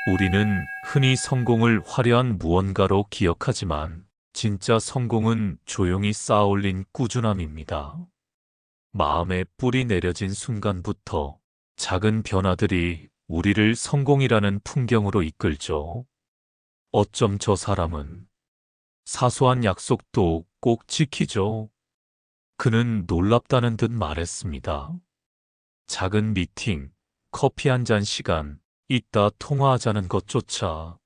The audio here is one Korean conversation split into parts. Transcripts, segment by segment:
우리는 흔히 성공을 화려한 무언가로 기억하지만 진짜 성공은 조용히 쌓아올린 꾸준함입니다. 마음에 뿌리 내려진 순간부터 작은 변화들이 우리를 성공이라는 풍경으로 이끌죠. 어쩜 저 사람은 사소한 약속도 꼭 지키죠. 그는 놀랍다는 듯 말했습니다. 작은 미팅, 커피 한 잔 시간, 이따 통화하자는 것조차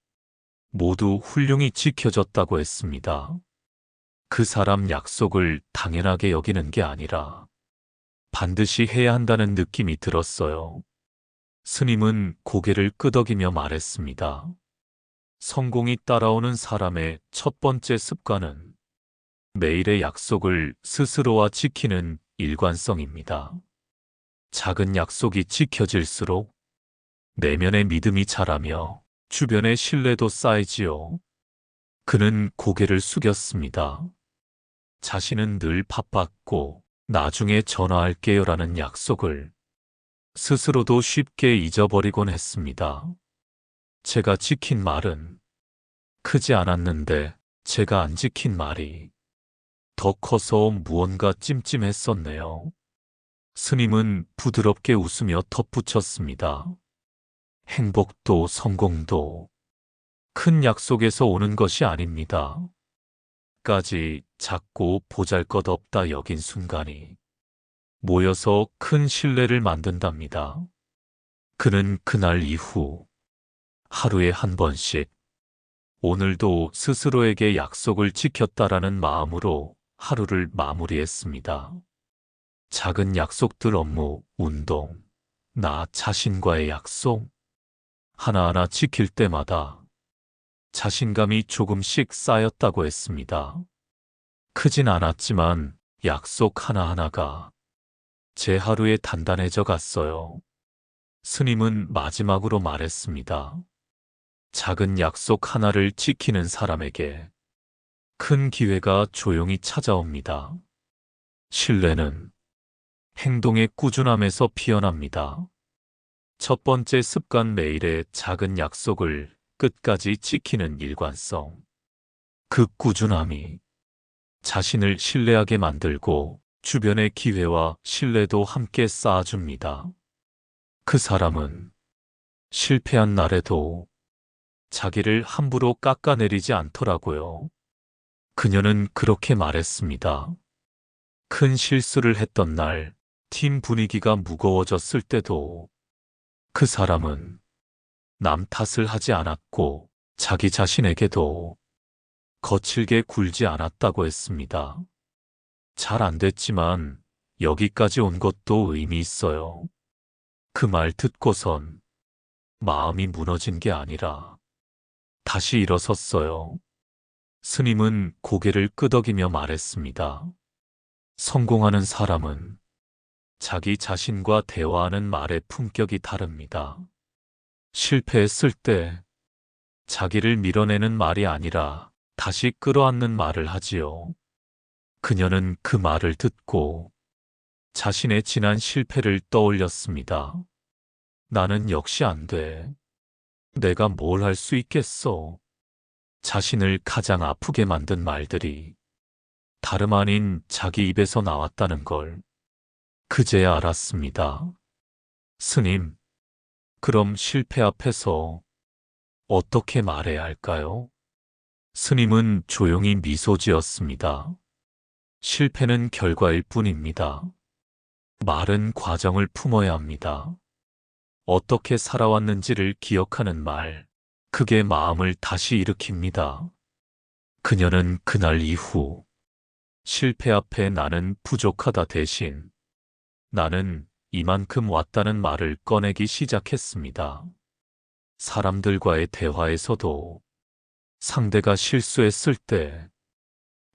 모두 훌륭히 지켜졌다고 했습니다. 그 사람 약속을 당연하게 여기는 게 아니라 반드시 해야 한다는 느낌이 들었어요. 스님은 고개를 끄덕이며 말했습니다. 성공이 따라오는 사람의 첫 번째 습관은 매일의 약속을 스스로와 지키는 일관성입니다. 작은 약속이 지켜질수록 내면의 믿음이 자라며 주변의 신뢰도 쌓이지요. 그는 고개를 숙였습니다. 자신은 늘 바빴고 나중에 전화할게요라는 약속을 스스로도 쉽게 잊어버리곤 했습니다. 제가 지킨 말은 크지 않았는데 제가 안 지킨 말이 더 커서 무언가 찜찜했었네요. 스님은 부드럽게 웃으며 덧붙였습니다. 행복도 성공도 큰 약속에서 오는 것이 아닙니다. 까지 작고 보잘것없다 여긴 순간이 모여서 큰 신뢰를 만든답니다. 그는 그날 이후 하루에 한 번씩 오늘도 스스로에게 약속을 지켰다라는 마음으로 하루를 마무리했습니다. 작은 약속들 업무, 운동, 나 자신과의 약속 하나하나 지킬 때마다 자신감이 조금씩 쌓였다고 했습니다. 크진 않았지만 약속 하나하나가 제 하루에 단단해져 갔어요. 스님은 마지막으로 말했습니다. 작은 약속 하나를 지키는 사람에게 큰 기회가 조용히 찾아옵니다. 신뢰는 행동의 꾸준함에서 피어납니다. 첫 번째 습관 매일의 작은 약속을 끝까지 지키는 일관성. 그 꾸준함이 자신을 신뢰하게 만들고 주변의 기회와 신뢰도 함께 쌓아줍니다. 그 사람은 실패한 날에도 자기를 함부로 깎아내리지 않더라고요. 그녀는 그렇게 말했습니다. 큰 실수를 했던 날, 팀 분위기가 무거워졌을 때도 그 사람은 남 탓을 하지 않았고 자기 자신에게도 거칠게 굴지 않았다고 했습니다. 잘 안 됐지만 여기까지 온 것도 의미 있어요. 그 말 듣고선 마음이 무너진 게 아니라 다시 일어섰어요. 스님은 고개를 끄덕이며 말했습니다. 성공하는 사람은 자기 자신과 대화하는 말의 품격이 다릅니다. 실패했을 때 자기를 밀어내는 말이 아니라 다시 끌어안는 말을 하지요. 그녀는 그 말을 듣고 자신의 지난 실패를 떠올렸습니다. 나는 역시 안 돼. 내가 뭘 할 수 있겠어. 자신을 가장 아프게 만든 말들이 다름 아닌 자기 입에서 나왔다는 걸 그제야 알았습니다. 스님, 그럼 실패 앞에서 어떻게 말해야 할까요? 스님은 조용히 미소 지었습니다. 실패는 결과일 뿐입니다. 말은 과정을 품어야 합니다. 어떻게 살아왔는지를 기억하는 말, 그게 마음을 다시 일으킵니다. 그녀는 그날 이후 실패 앞에 나는 부족하다 대신 나는 이만큼 왔다는 말을 꺼내기 시작했습니다. 사람들과의 대화에서도 상대가 실수했을 때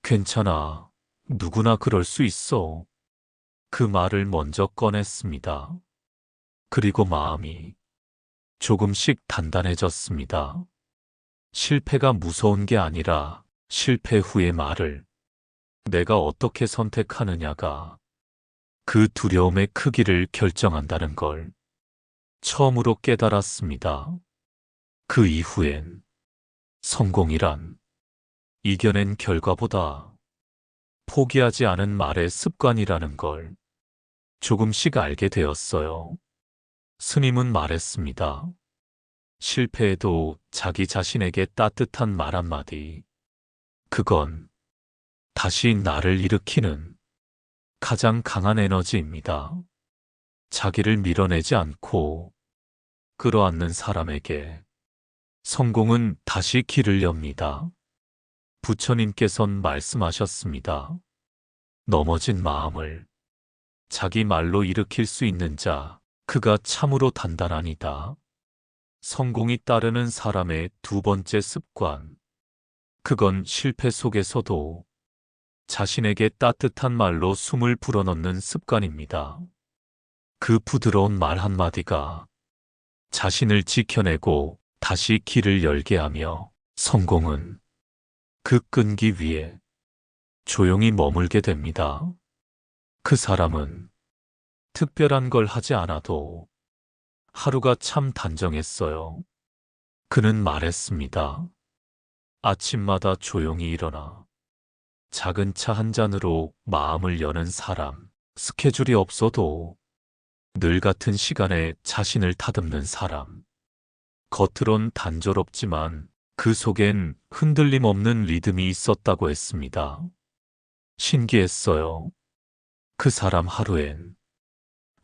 괜찮아, 누구나 그럴 수 있어. 그 말을 먼저 꺼냈습니다. 그리고 마음이 조금씩 단단해졌습니다. 실패가 무서운 게 아니라 실패 후의 말을 내가 어떻게 선택하느냐가 그 두려움의 크기를 결정한다는 걸 처음으로 깨달았습니다. 그 이후엔 성공이란 이겨낸 결과보다 포기하지 않은 말의 습관이라는 걸 조금씩 알게 되었어요. 스님은 말했습니다. 실패해도 자기 자신에게 따뜻한 말 한마디. 그건 다시 나를 일으키는 가장 강한 에너지입니다. 자기를 밀어내지 않고 끌어안는 사람에게 성공은 다시 길을 엽니다. 부처님께선 말씀하셨습니다. 넘어진 마음을 자기 말로 일으킬 수 있는 자, 그가 참으로 단단하니다. 성공이 따르는 사람의 두 번째 습관. 그건 실패 속에서도 자신에게 따뜻한 말로 숨을 불어넣는 습관입니다. 그 부드러운 말 한마디가 자신을 지켜내고 다시 길을 열게 하며 성공은 그 끈기 위에 조용히 머물게 됩니다. 그 사람은 특별한 걸 하지 않아도 하루가 참 단정했어요. 그는 말했습니다. 아침마다 조용히 일어나 작은 차 한 잔으로 마음을 여는 사람, 스케줄이 없어도 늘 같은 시간에 자신을 다듬는 사람. 겉으론 단조롭지만 그 속엔 흔들림 없는 리듬이 있었다고 했습니다. 신기했어요. 그 사람 하루엔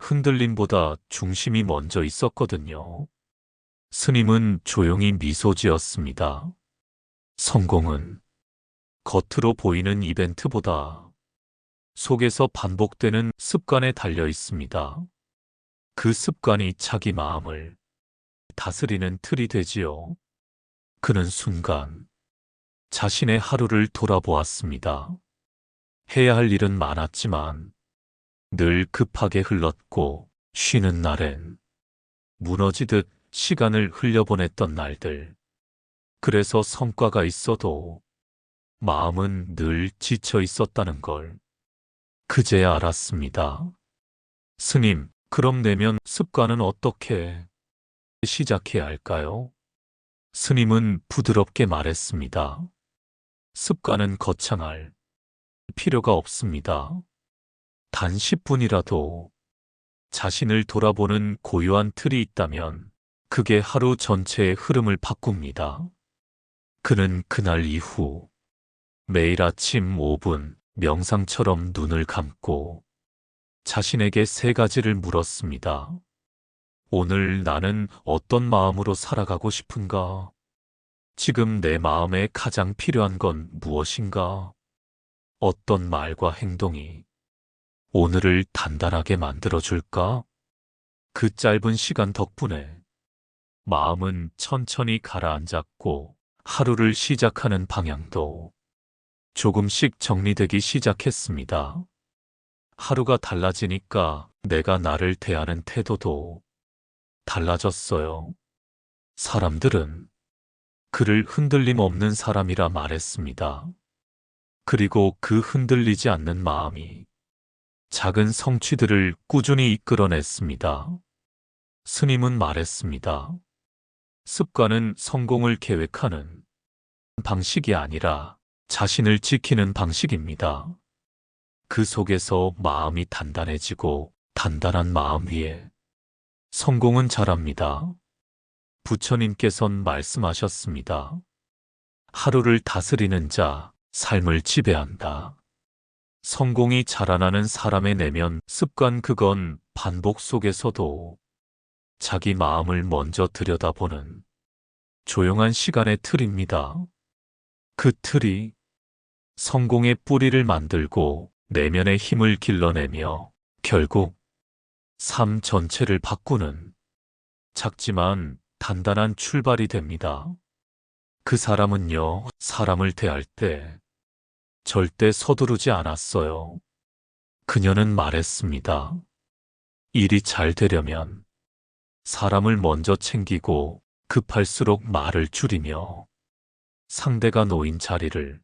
흔들림보다 중심이 먼저 있었거든요. 스님은 조용히 미소 지었습니다. 성공은 겉으로 보이는 이벤트보다 속에서 반복되는 습관에 달려 있습니다. 그 습관이 자기 마음을 다스리는 틀이 되지요. 그는 순간 자신의 하루를 돌아보았습니다. 해야 할 일은 많았지만 늘 급하게 흘렀고 쉬는 날엔 무너지듯 시간을 흘려보냈던 날들. 그래서 성과가 있어도 마음은 늘 지쳐 있었다는 걸 그제야 알았습니다. 스님, 그럼 내면 습관은 어떻게 시작해야 할까요? 스님은 부드럽게 말했습니다. 습관은 거창할 필요가 없습니다. 단 10분이라도 자신을 돌아보는 고요한 틀이 있다면 그게 하루 전체의 흐름을 바꿉니다. 그는 그날 이후 매일 아침 5분 명상처럼 눈을 감고 자신에게 세 가지를 물었습니다. 오늘 나는 어떤 마음으로 살아가고 싶은가? 지금 내 마음에 가장 필요한 건 무엇인가? 어떤 말과 행동이 오늘을 단단하게 만들어줄까? 그 짧은 시간 덕분에 마음은 천천히 가라앉았고 하루를 시작하는 방향도 조금씩 정리되기 시작했습니다. 하루가 달라지니까 내가 나를 대하는 태도도 달라졌어요. 사람들은 그를 흔들림 없는 사람이라 말했습니다. 그리고 그 흔들리지 않는 마음이 작은 성취들을 꾸준히 이끌어냈습니다. 스님은 말했습니다. 습관은 성공을 계획하는 방식이 아니라 자신을 지키는 방식입니다. 그 속에서 마음이 단단해지고 단단한 마음 위에 성공은 자랍니다. 부처님께선 말씀하셨습니다. 하루를 다스리는 자, 삶을 지배한다. 성공이 자라나는 사람의 내면 습관, 그건 반복 속에서도 자기 마음을 먼저 들여다보는 조용한 시간의 틀입니다. 그 틀이 성공의 뿌리를 만들고 내면의 힘을 길러내며 결국 삶 전체를 바꾸는 작지만 단단한 출발이 됩니다. 그 사람은요, 사람을 대할 때 절대 서두르지 않았어요. 그녀는 말했습니다. 일이 잘 되려면 사람을 먼저 챙기고 급할수록 말을 줄이며 상대가 놓인 자리를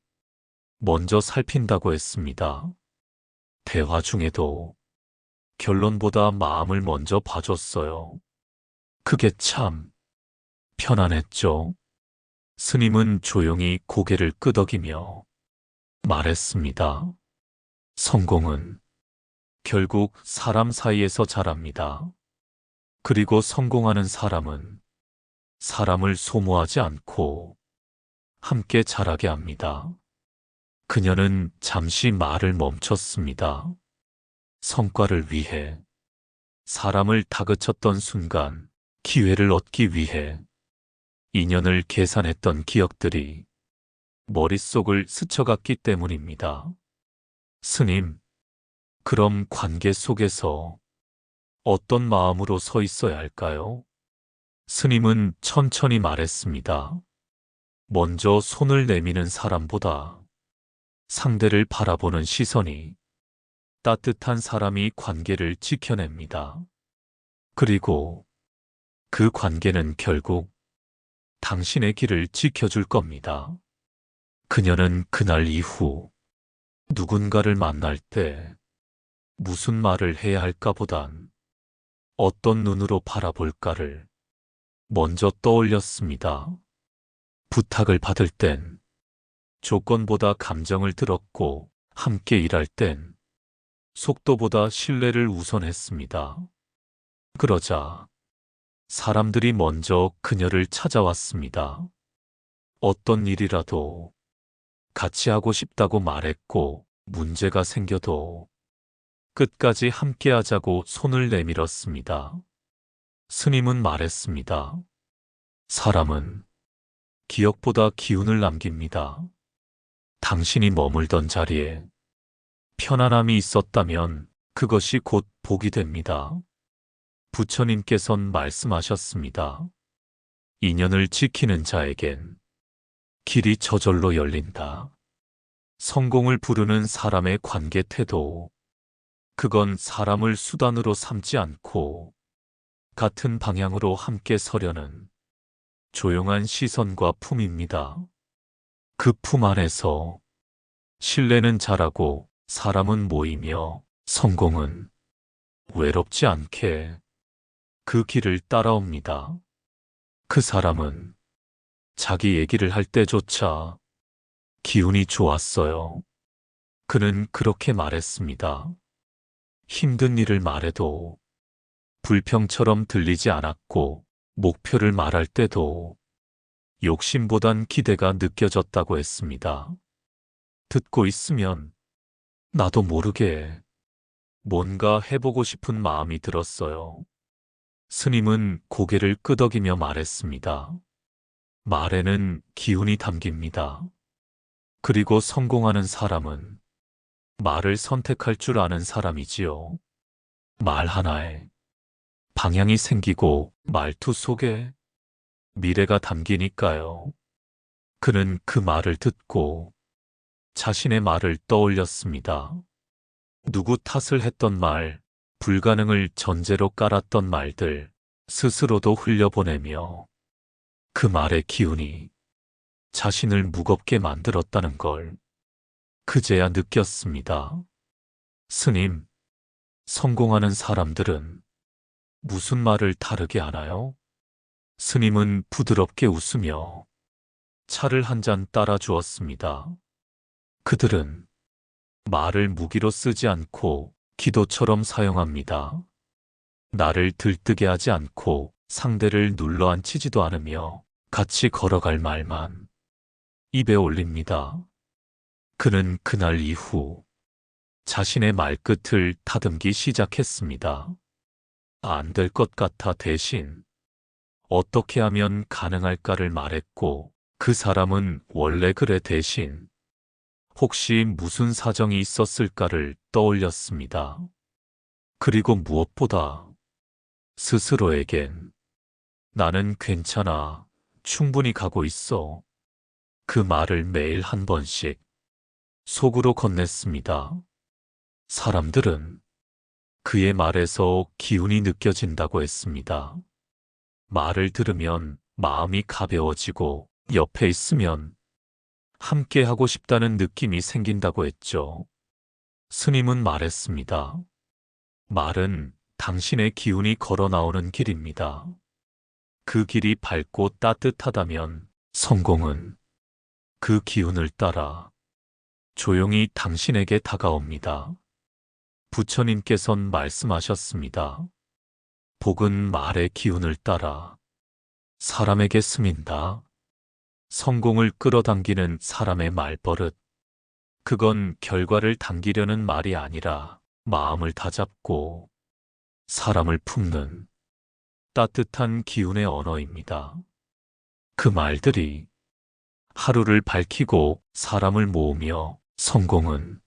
먼저 살핀다고 했습니다. 대화 중에도 결론보다 마음을 먼저 봐줬어요. 그게 참 편안했죠. 스님은 조용히 고개를 끄덕이며 말했습니다. 성공은 결국 사람 사이에서 자랍니다. 그리고 성공하는 사람은 사람을 소모하지 않고 함께 자라게 합니다. 그녀는 잠시 말을 멈췄습니다. 성과를 위해, 사람을 다그쳤던 순간, 기회를 얻기 위해 인연을 계산했던 기억들이 머릿속을 스쳐갔기 때문입니다. 스님, 그럼 관계 속에서 어떤 마음으로 서 있어야 할까요? 스님은 천천히 말했습니다. 먼저 손을 내미는 사람보다 상대를 바라보는 시선이 따뜻한 사람이 관계를 지켜냅니다. 그리고 그 관계는 결국 당신의 길을 지켜줄 겁니다. 그녀는 그날 이후 누군가를 만날 때 무슨 말을 해야 할까 보단 어떤 눈으로 바라볼까를 먼저 떠올렸습니다. 부탁을 받을 땐 조건보다 감정을 들었고, 함께 일할 땐 속도보다 신뢰를 우선했습니다. 그러자 사람들이 먼저 그녀를 찾아왔습니다. 어떤 일이라도 같이 하고 싶다고 말했고, 문제가 생겨도 끝까지 함께 하자고 손을 내밀었습니다. 스님은 말했습니다. 사람은 기억보다 기운을 남깁니다. 당신이 머물던 자리에 편안함이 있었다면 그것이 곧 복이 됩니다. 부처님께선 말씀하셨습니다. 인연을 지키는 자에겐 길이 저절로 열린다. 성공을 부르는 사람의 관계 태도, 그건 사람을 수단으로 삼지 않고 같은 방향으로 함께 서려는 조용한 시선과 품입니다. 그 품 안에서 신뢰는 자라고 사람은 모이며 성공은 외롭지 않게 그 길을 따라옵니다. 그 사람은 자기 얘기를 할 때조차 기운이 좋았어요. 그는 그렇게 말했습니다. 힘든 일을 말해도 불평처럼 들리지 않았고, 목표를 말할 때도 욕심보단 기대가 느껴졌다고 했습니다. 듣고 있으면 나도 모르게 뭔가 해보고 싶은 마음이 들었어요. 스님은 고개를 끄덕이며 말했습니다. 말에는 기운이 담깁니다. 그리고 성공하는 사람은 말을 선택할 줄 아는 사람이지요. 말 하나에 방향이 생기고 말투 속에 미래가 담기니까요. 그는 그 말을 듣고 자신의 말을 떠올렸습니다. 누구 탓을 했던 말, 불가능을 전제로 깔았던 말들, 스스로도 흘려보내며 그 말의 기운이 자신을 무겁게 만들었다는 걸 그제야 느꼈습니다. 스님, 성공하는 사람들은 무슨 말을 다르게 하나요? 스님은 부드럽게 웃으며 차를 한 잔 따라 주었습니다. 그들은 말을 무기로 쓰지 않고 기도처럼 사용합니다. 나를 들뜨게 하지 않고 상대를 눌러앉히지도 않으며 같이 걸어갈 말만 입에 올립니다. 그는 그날 이후 자신의 말끝을 다듬기 시작했습니다. 안 될 것 같아 대신 어떻게 하면 가능할까를 말했고, 그 사람은 원래 그래 대신 혹시 무슨 사정이 있었을까를 떠올렸습니다. 그리고 무엇보다 스스로에겐 나는 괜찮아, 충분히 가고 있어. 그 말을 매일 한 번씩 속으로 건넸습니다. 사람들은 그의 말에서 기운이 느껴진다고 했습니다. 말을 들으면 마음이 가벼워지고 옆에 있으면 함께 하고 싶다는 느낌이 생긴다고 했죠. 스님은 말했습니다. 말은 당신의 기운이 걸어 나오는 길입니다. 그 길이 밝고 따뜻하다면 성공은 그 기운을 따라 조용히 당신에게 다가옵니다. 부처님께선 말씀하셨습니다. 복은 말의 기운을 따라 사람에게 스민다. 성공을 끌어당기는 사람의 말버릇. 그건 결과를 당기려는 말이 아니라 마음을 다잡고 사람을 품는 따뜻한 기운의 언어입니다. 그 말들이 하루를 밝히고 사람을 모으며 성공은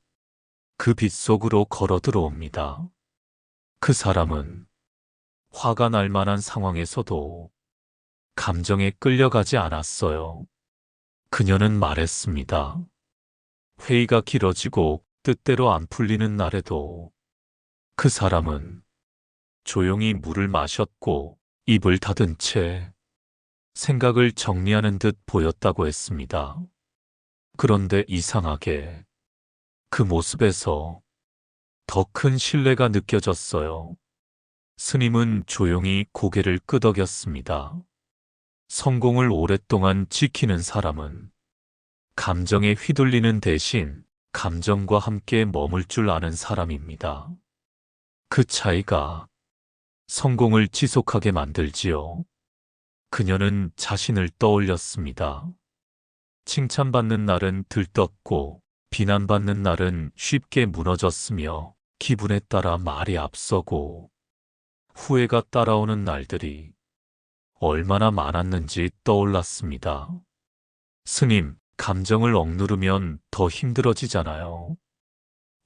그 빛 속으로 걸어 들어옵니다. 그 사람은 화가 날 만한 상황에서도 감정에 끌려가지 않았어요. 그녀는 말했습니다. 회의가 길어지고 뜻대로 안 풀리는 날에도 그 사람은 조용히 물을 마셨고 입을 닫은 채 생각을 정리하는 듯 보였다고 했습니다. 그런데 이상하게 그 모습에서 더 큰 신뢰가 느껴졌어요. 스님은 조용히 고개를 끄덕였습니다. 성공을 오랫동안 지키는 사람은 감정에 휘둘리는 대신 감정과 함께 머물 줄 아는 사람입니다. 그 차이가 성공을 지속하게 만들지요. 그녀는 자신을 떠올렸습니다. 칭찬받는 날은 들떴고 비난받는 날은 쉽게 무너졌으며 기분에 따라 말이 앞서고 후회가 따라오는 날들이 얼마나 많았는지 떠올랐습니다. 스님, 감정을 억누르면 더 힘들어지잖아요.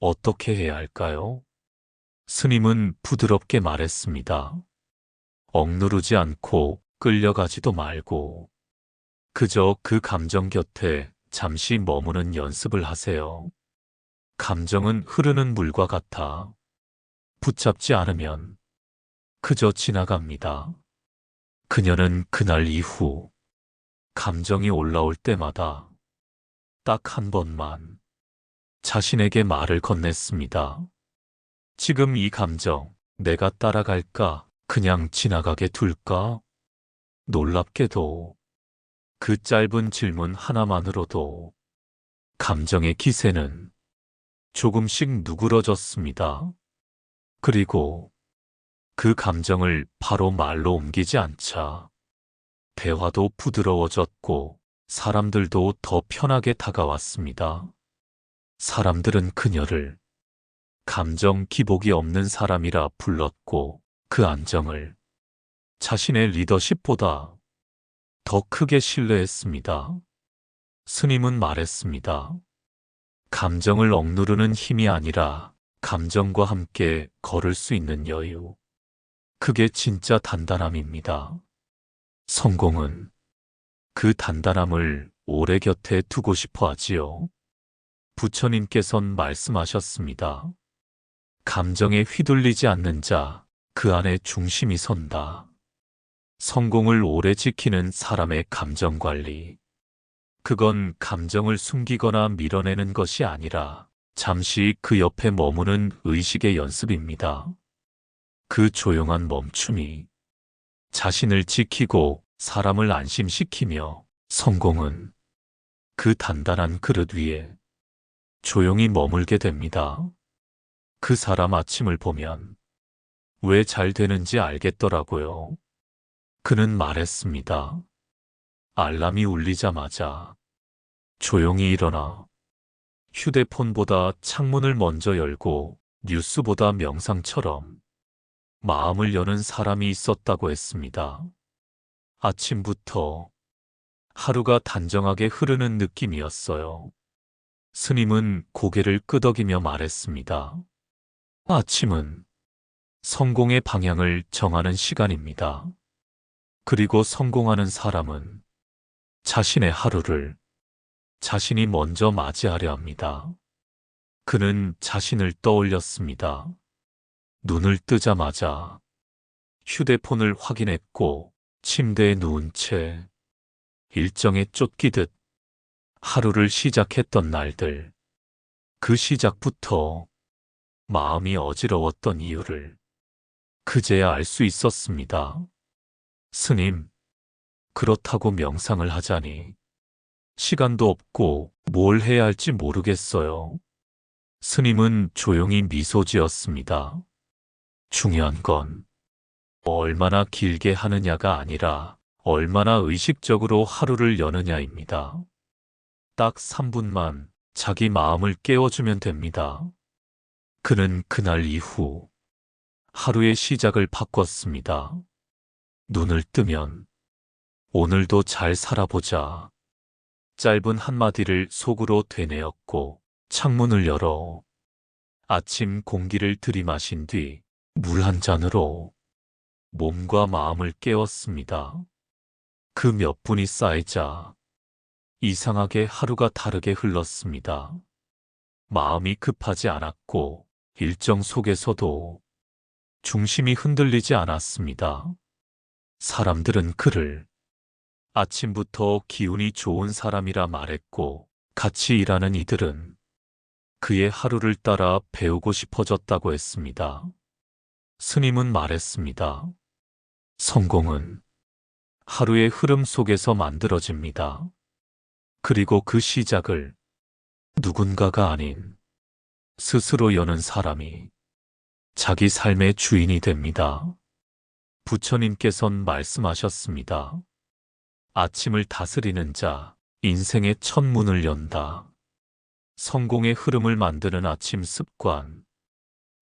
어떻게 해야 할까요? 스님은 부드럽게 말했습니다. 억누르지 않고 끌려가지도 말고 그저 그 감정 곁에 잠시 머무는 연습을 하세요. 감정은 흐르는 물과 같아 붙잡지 않으면 그저 지나갑니다. 그녀는 그날 이후 감정이 올라올 때마다 딱 한 번만 자신에게 말을 건넸습니다. 지금 이 감정 내가 따라갈까? 그냥 지나가게 둘까? 놀랍게도 그 짧은 질문 하나만으로도 감정의 기세는 조금씩 누그러졌습니다. 그리고 그 감정을 바로 말로 옮기지 않자 대화도 부드러워졌고 사람들도 더 편하게 다가왔습니다. 사람들은 그녀를 감정 기복이 없는 사람이라 불렀고 그 안정을 자신의 리더십보다 더 크게 신뢰했습니다. 스님은 말했습니다. 감정을 억누르는 힘이 아니라 감정과 함께 걸을 수 있는 여유. 그게 진짜 단단함입니다. 성공은 그 단단함을 오래 곁에 두고 싶어 하지요. 부처님께선 말씀하셨습니다. 감정에 휘둘리지 않는 자, 그 안에 중심이 선다. 성공을 오래 지키는 사람의 감정 관리. 그건 감정을 숨기거나 밀어내는 것이 아니라 잠시 그 옆에 머무는 의식의 연습입니다. 그 조용한 멈춤이 자신을 지키고 사람을 안심시키며 성공은 그 단단한 그릇 위에 조용히 머물게 됩니다. 그 사람 아침을 보면 왜 잘 되는지 알겠더라고요. 그는 말했습니다. 알람이 울리자마자 조용히 일어나 휴대폰보다 창문을 먼저 열고 뉴스보다 명상처럼 마음을 여는 사람이 있었다고 했습니다. 아침부터 하루가 단정하게 흐르는 느낌이었어요. 스님은 고개를 끄덕이며 말했습니다. 아침은 성공의 방향을 정하는 시간입니다. 그리고 성공하는 사람은 자신의 하루를 자신이 먼저 맞이하려 합니다. 그는 자신을 떠올렸습니다. 눈을 뜨자마자 휴대폰을 확인했고 침대에 누운 채 일정에 쫓기듯 하루를 시작했던 날들. 그 시작부터 마음이 어지러웠던 이유를 그제야 알 수 있었습니다. 스님, 그렇다고 명상을 하자니 시간도 없고 뭘 해야 할지 모르겠어요. 스님은 조용히 미소 지었습니다. 중요한 건 얼마나 길게 하느냐가 아니라 얼마나 의식적으로 하루를 여느냐입니다. 딱 3분만 자기 마음을 깨워주면 됩니다. 그는 그날 이후 하루의 시작을 바꿨습니다. 눈을 뜨면 오늘도 잘 살아보자. 짧은 한마디를 속으로 되뇌었고 창문을 열어 아침 공기를 들이마신 뒤 물 한 잔으로 몸과 마음을 깨웠습니다. 그 몇 분이 쌓이자 이상하게 하루가 다르게 흘렀습니다. 마음이 급하지 않았고 일정 속에서도 중심이 흔들리지 않았습니다. 사람들은 그를 아침부터 기운이 좋은 사람이라 말했고 같이 일하는 이들은 그의 하루를 따라 배우고 싶어졌다고 했습니다. 스님은 말했습니다. 성공은 하루의 흐름 속에서 만들어집니다. 그리고 그 시작을 누군가가 아닌 스스로 여는 사람이 자기 삶의 주인이 됩니다. 부처님께선 말씀하셨습니다. 아침을 다스리는 자, 인생의 첫 문을 연다. 성공의 흐름을 만드는 아침 습관.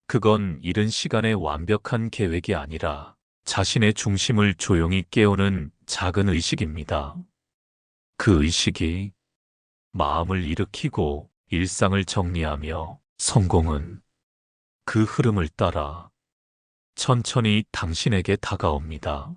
그건 이른 시간의 완벽한 계획이 아니라 자신의 중심을 조용히 깨우는 작은 의식입니다. 그 의식이 마음을 일으키고 일상을 정리하며 성공은 그 흐름을 따라 천천히 당신에게 다가옵니다.